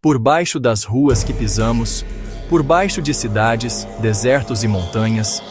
Por baixo das ruas que pisamos, por baixo de cidades, desertos e montanhas,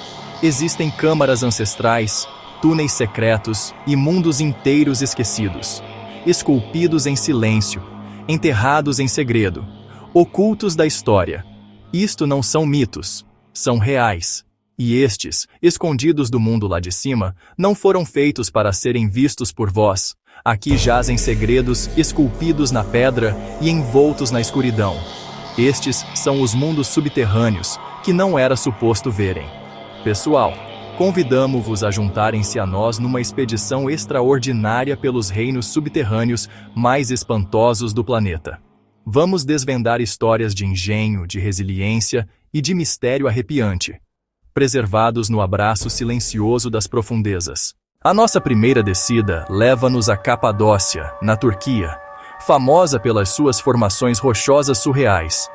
existem câmaras ancestrais, túneis secretos e mundos inteiros esquecidos, esculpidos em silêncio, enterrados em segredo, ocultos da história. Isto não são mitos, são reais. E estes, escondidos do mundo lá de cima, não foram feitos para serem vistos por vós. Aqui jazem segredos esculpidos na pedra e envoltos na escuridão. Estes são os mundos subterrâneos, que não era suposto verem. Pessoal, convidamo-vos a juntarem-se a nós numa expedição extraordinária pelos reinos subterrâneos mais espantosos do planeta. Vamos desvendar histórias de engenho, de resiliência e de mistério arrepiante, preservados no abraço silencioso das profundezas. A nossa primeira descida leva-nos a Capadócia, na Turquia, famosa pelas suas formações rochosas surreais.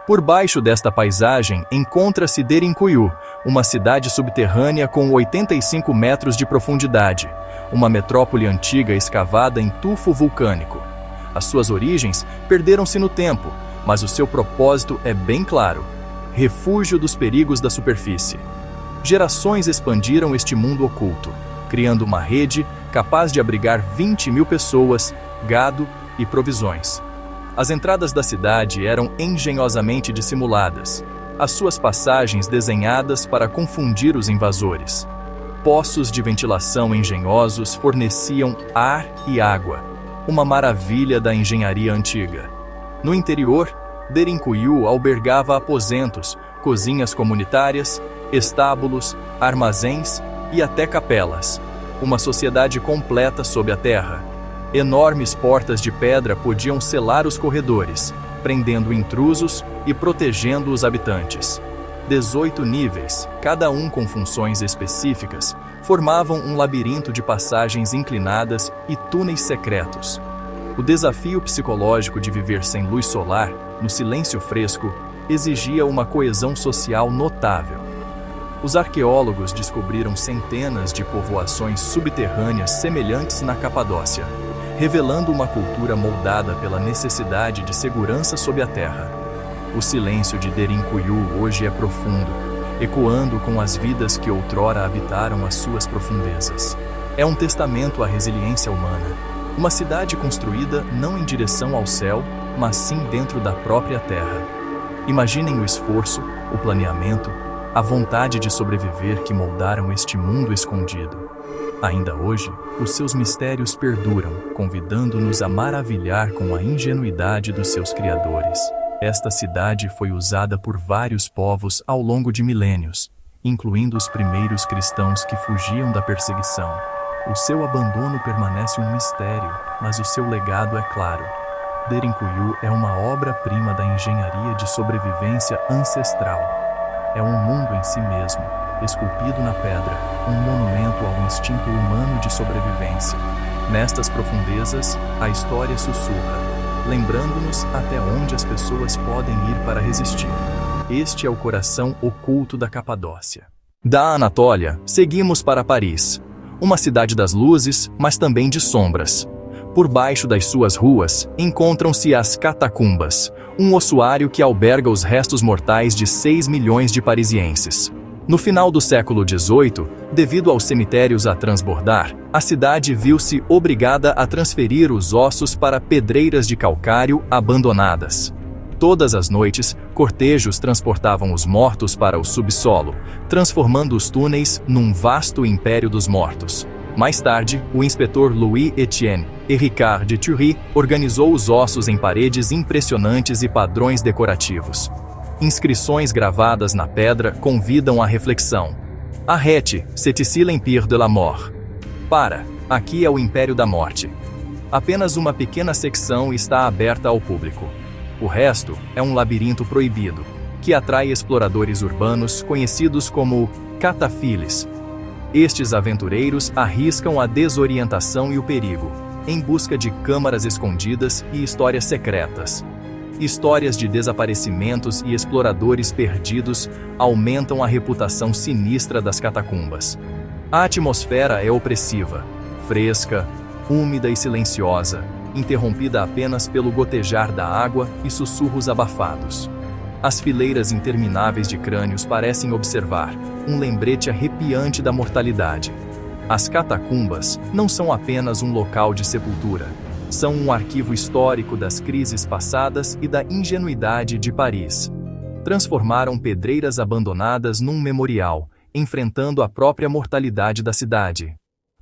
Por baixo desta paisagem encontra-se Derinkuyu, uma cidade subterrânea com 85 metros de profundidade, uma metrópole antiga escavada em tufo vulcânico. As suas origens perderam-se no tempo, mas o seu propósito é bem claro: refúgio dos perigos da superfície. Gerações expandiram este mundo oculto, criando uma rede capaz de abrigar 20.000 pessoas, gado e provisões. As entradas da cidade eram engenhosamente dissimuladas, as suas passagens desenhadas para confundir os invasores. Poços de ventilação engenhosos forneciam ar e água, uma maravilha da engenharia antiga. No interior, Derinkuyu albergava aposentos, cozinhas comunitárias, estábulos, armazéns e até capelas, uma sociedade completa sob a terra. Enormes portas de pedra podiam selar os corredores, prendendo intrusos e protegendo os habitantes. 18 níveis, cada um com funções específicas, formavam um labirinto de passagens inclinadas e túneis secretos. O desafio psicológico de viver sem luz solar, no silêncio fresco, exigia uma coesão social notável. Os arqueólogos descobriram centenas de povoações subterrâneas semelhantes na Capadócia, revelando uma cultura moldada pela necessidade de segurança sob a terra. O silêncio de Derinkuyu hoje é profundo, ecoando com as vidas que outrora habitaram as suas profundezas. É um testamento à resiliência humana, uma cidade construída não em direção ao céu, mas sim dentro da própria terra. Imaginem o esforço, o planeamento, a vontade de sobreviver que moldaram este mundo escondido. Ainda hoje, os seus mistérios perduram, convidando-nos a maravilhar com a ingenuidade dos seus criadores. Esta cidade foi usada por vários povos ao longo de milênios, incluindo os primeiros cristãos que fugiam da perseguição. O seu abandono permanece um mistério, mas o seu legado é claro. Derinkuyu é uma obra-prima da engenharia de sobrevivência ancestral. É um mundo em si mesmo, esculpido na pedra, um monumento ao instinto humano de sobrevivência. Nestas profundezas, a história sussurra, lembrando-nos até onde as pessoas podem ir para resistir. Este é o coração oculto da Capadócia. Da Anatólia, seguimos para Paris, uma cidade das luzes, mas também de sombras. Por baixo das suas ruas, encontram-se as catacumbas, um ossuário que alberga os restos mortais de 6 milhões de parisienses. No final do século XVIII, devido aos cemitérios a transbordar, a cidade viu-se obrigada a transferir os ossos para pedreiras de calcário abandonadas. Todas as noites, cortejos transportavam os mortos para o subsolo, transformando os túneis num vasto império dos mortos. Mais tarde, o inspetor Louis Etienne e Ricard de Thury organizou os ossos em paredes impressionantes e padrões decorativos. Inscrições gravadas na pedra convidam à reflexão. Arrête, c'est-ici l'empire de la mort. Aqui é o Império da Morte. Apenas uma pequena secção está aberta ao público. O resto é um labirinto proibido, que atrai exploradores urbanos conhecidos como cataphiles. Estes aventureiros arriscam a desorientação e o perigo, em busca de câmaras escondidas e histórias secretas. Histórias de desaparecimentos e exploradores perdidos aumentam a reputação sinistra das catacumbas. A atmosfera é opressiva, fresca, úmida e silenciosa, interrompida apenas pelo gotejar da água e sussurros abafados. As fileiras intermináveis de crânios parecem observar um lembrete arrepiante da mortalidade. As catacumbas não são apenas um local de sepultura. São um arquivo histórico das crises passadas e da ingenuidade de Paris. Transformaram pedreiras abandonadas num memorial, enfrentando a própria mortalidade da cidade.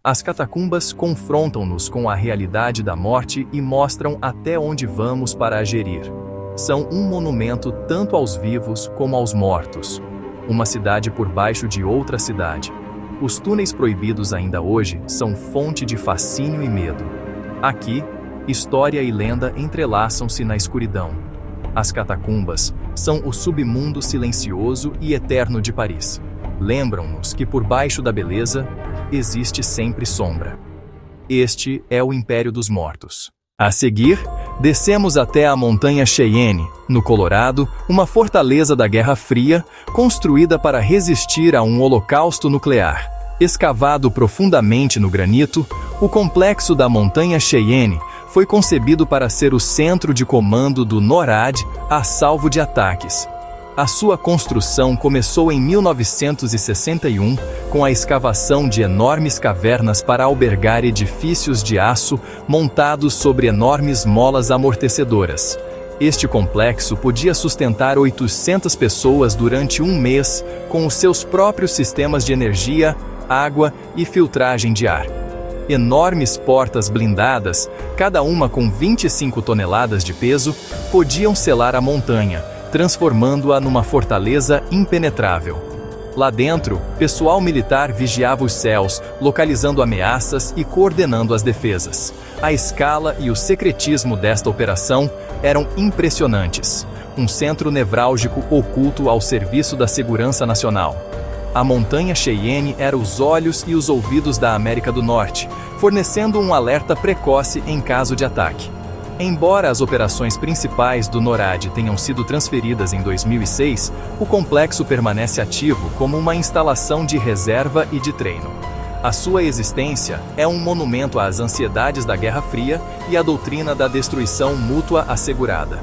As catacumbas confrontam-nos com a realidade da morte e mostram até onde vamos para a gerir. São um monumento tanto aos vivos como aos mortos. Uma cidade por baixo de outra cidade. Os túneis proibidos ainda hoje são fonte de fascínio e medo. Aqui, história e lenda entrelaçam-se na escuridão. As catacumbas são o submundo silencioso e eterno de Paris. Lembram-nos que por baixo da beleza, existe sempre sombra. Este é o Império dos Mortos. A seguir, descemos até a Montanha Cheyenne, no Colorado, uma fortaleza da Guerra Fria, construída para resistir a um holocausto nuclear. Escavado profundamente no granito, o complexo da Montanha Cheyenne foi concebido para ser o centro de comando do NORAD a salvo de ataques. A sua construção começou em 1961, com a escavação de enormes cavernas para albergar edifícios de aço montados sobre enormes molas amortecedoras. Este complexo podia sustentar 800 pessoas durante um mês, com os seus próprios sistemas de energia, água e filtragem de ar. Enormes portas blindadas, cada uma com 25 toneladas de peso, podiam selar a montanha, transformando-a numa fortaleza impenetrável. Lá dentro, pessoal militar vigiava os céus, localizando ameaças e coordenando as defesas. A escala e o secretismo desta operação eram impressionantes. Um centro nevrálgico oculto ao serviço da segurança nacional. A Montanha Cheyenne era os olhos e os ouvidos da América do Norte, fornecendo um alerta precoce em caso de ataque. Embora as operações principais do NORAD tenham sido transferidas em 2006, o complexo permanece ativo como uma instalação de reserva e de treino. A sua existência é um monumento às ansiedades da Guerra Fria e à doutrina da destruição mútua assegurada.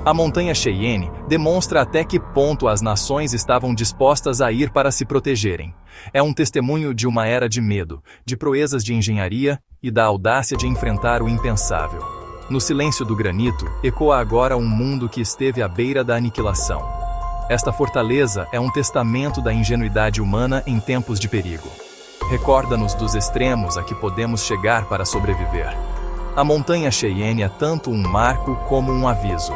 A Montanha Cheyenne demonstra até que ponto as nações estavam dispostas a ir para se protegerem. É um testemunho de uma era de medo, de proezas de engenharia e da audácia de enfrentar o impensável. No silêncio do granito, ecoa agora um mundo que esteve à beira da aniquilação. Esta fortaleza é um testamento da ingenuidade humana em tempos de perigo. Recorda-nos dos extremos a que podemos chegar para sobreviver. A Montanha Cheyenne é tanto um marco como um aviso.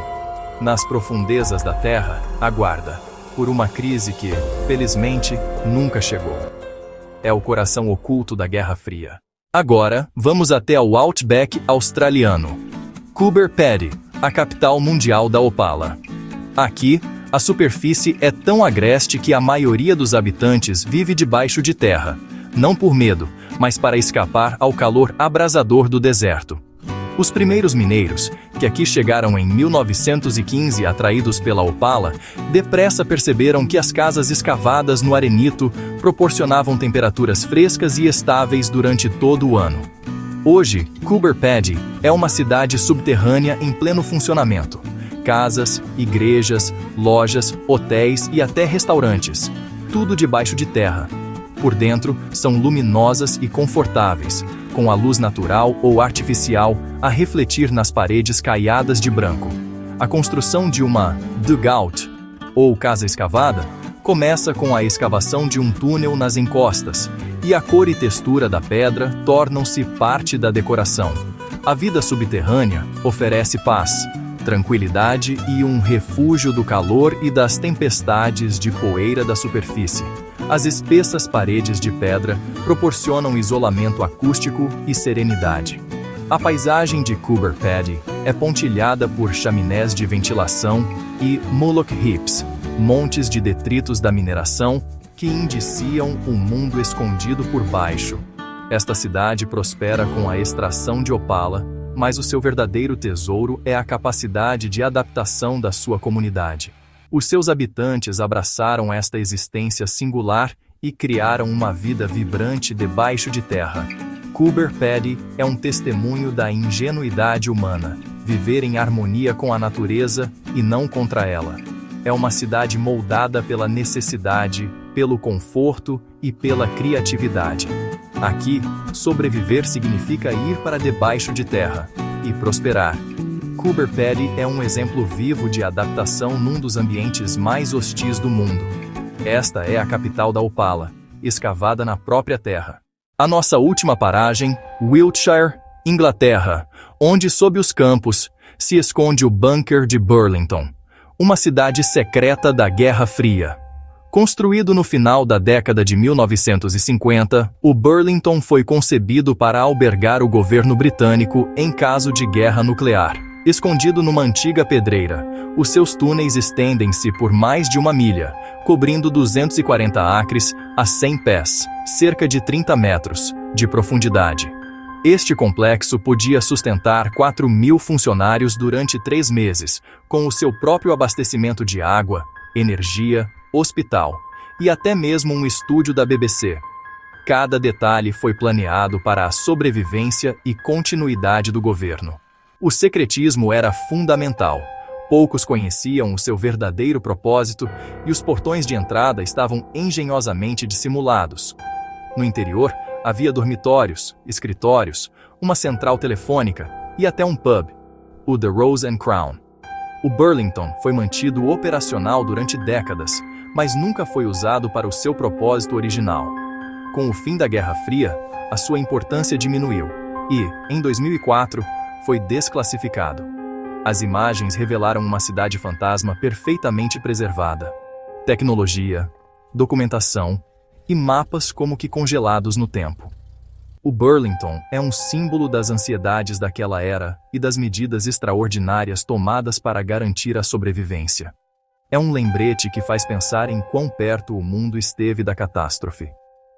Nas profundezas da terra, aguarda, por uma crise que, felizmente, nunca chegou. É o coração oculto da Guerra Fria. Agora, vamos até ao Outback australiano. Coober Pedy, a capital mundial da Opala. Aqui, a superfície é tão agreste que a maioria dos habitantes vive debaixo de terra, não por medo, mas para escapar ao calor abrasador do deserto. Os primeiros mineiros, que aqui chegaram em 1915 atraídos pela Opala, depressa perceberam que as casas escavadas no arenito proporcionavam temperaturas frescas e estáveis durante todo o ano. Hoje, Coober Pedy é uma cidade subterrânea em pleno funcionamento. Casas, igrejas, lojas, hotéis e até restaurantes. Tudo debaixo de terra. Por dentro, são luminosas e confortáveis, com a luz natural ou artificial a refletir nas paredes caiadas de branco. A construção de uma dugout, ou casa escavada, começa com a escavação de um túnel nas encostas, e a cor e textura da pedra tornam-se parte da decoração. A vida subterrânea oferece paz, tranquilidade e um refúgio do calor e das tempestades de poeira da superfície. As espessas paredes de pedra proporcionam isolamento acústico e serenidade. A paisagem de Coober Pedy é pontilhada por chaminés de ventilação e mullock heaps, montes de detritos da mineração que indiciam um mundo escondido por baixo. Esta cidade prospera com a extração de opala, mas o seu verdadeiro tesouro é a capacidade de adaptação da sua comunidade. Os seus habitantes abraçaram esta existência singular e criaram uma vida vibrante debaixo de terra. Coober Pedy é um testemunho da ingenuidade humana, viver em harmonia com a natureza e não contra ela. É uma cidade moldada pela necessidade, pelo conforto e pela criatividade. Aqui, sobreviver significa ir para debaixo de terra e prosperar. Coober Pedy é um exemplo vivo de adaptação num dos ambientes mais hostis do mundo. Esta é a capital da Opala, escavada na própria terra. A nossa última paragem, Wiltshire, Inglaterra, onde sob os campos se esconde o Bunker de Burlington, uma cidade secreta da Guerra Fria. Construído no final da década de 1950, o Burlington foi concebido para albergar o governo britânico em caso de guerra nuclear. Escondido numa antiga pedreira, os seus túneis estendem-se por mais de 1 milha, cobrindo 240 acres a 100 pés, cerca de 30 metros, de profundidade. Este complexo podia sustentar 4.000 funcionários durante 3 meses, com o seu próprio abastecimento de água, energia, hospital e até mesmo um estúdio da BBC. Cada detalhe foi planeado para a sobrevivência e continuidade do governo. O secretismo era fundamental. Poucos conheciam o seu verdadeiro propósito e os portões de entrada estavam engenhosamente dissimulados. No interior, havia dormitórios, escritórios, uma central telefônica e até um pub, o The Rose and Crown. O Burlington foi mantido operacional durante décadas, mas nunca foi usado para o seu propósito original. Com o fim da Guerra Fria, a sua importância diminuiu e, em 2004, foi desclassificado. As imagens revelaram uma cidade fantasma perfeitamente preservada. Tecnologia, documentação e mapas como que congelados no tempo. O Burlington é um símbolo das ansiedades daquela era e das medidas extraordinárias tomadas para garantir a sobrevivência. É um lembrete que faz pensar em quão perto o mundo esteve da catástrofe.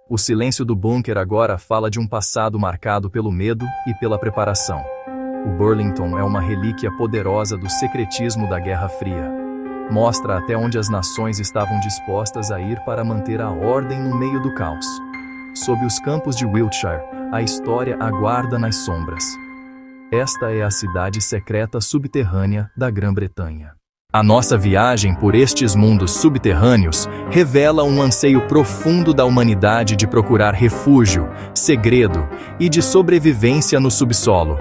O silêncio do bunker agora fala de um passado marcado pelo medo e pela preparação. O Burlington é uma relíquia poderosa do secretismo da Guerra Fria. Mostra até onde as nações estavam dispostas a ir para manter a ordem no meio do caos. Sob os campos de Wiltshire, a história aguarda nas sombras. Esta é a cidade secreta subterrânea da Grã-Bretanha. A nossa viagem por estes mundos subterrâneos revela um anseio profundo da humanidade de procurar refúgio, segredo e de sobrevivência no subsolo.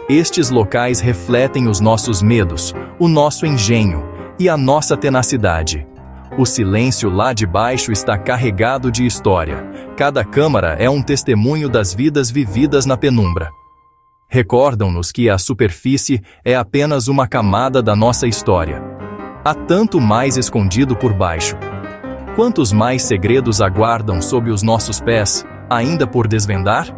Estes locais refletem os nossos medos, o nosso engenho e a nossa tenacidade. O silêncio lá de baixo está carregado de história. Cada câmara é um testemunho das vidas vividas na penumbra. Recordam-nos que a superfície é apenas uma camada da nossa história. Há tanto mais escondido por baixo. Quantos mais segredos aguardam sob os nossos pés, ainda por desvendar?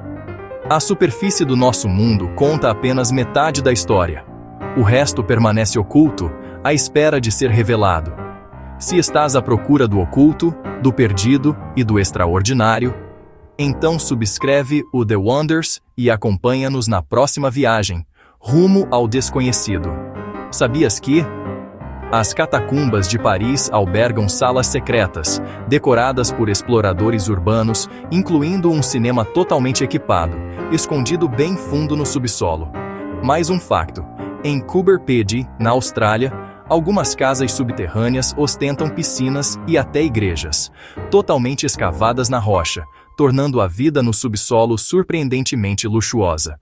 A superfície do nosso mundo conta apenas metade da história. O resto permanece oculto, à espera de ser revelado. Se estás à procura do oculto, do perdido e do extraordinário, então subscreve o The Wonders e acompanha-nos na próxima viagem, rumo ao desconhecido. Sabias que as catacumbas de Paris albergam salas secretas, decoradas por exploradores urbanos, incluindo um cinema totalmente equipado, escondido bem fundo no subsolo. Mais um facto: em Coober Pedy, na Austrália, algumas casas subterrâneas ostentam piscinas e até igrejas, totalmente escavadas na rocha, tornando a vida no subsolo surpreendentemente luxuosa.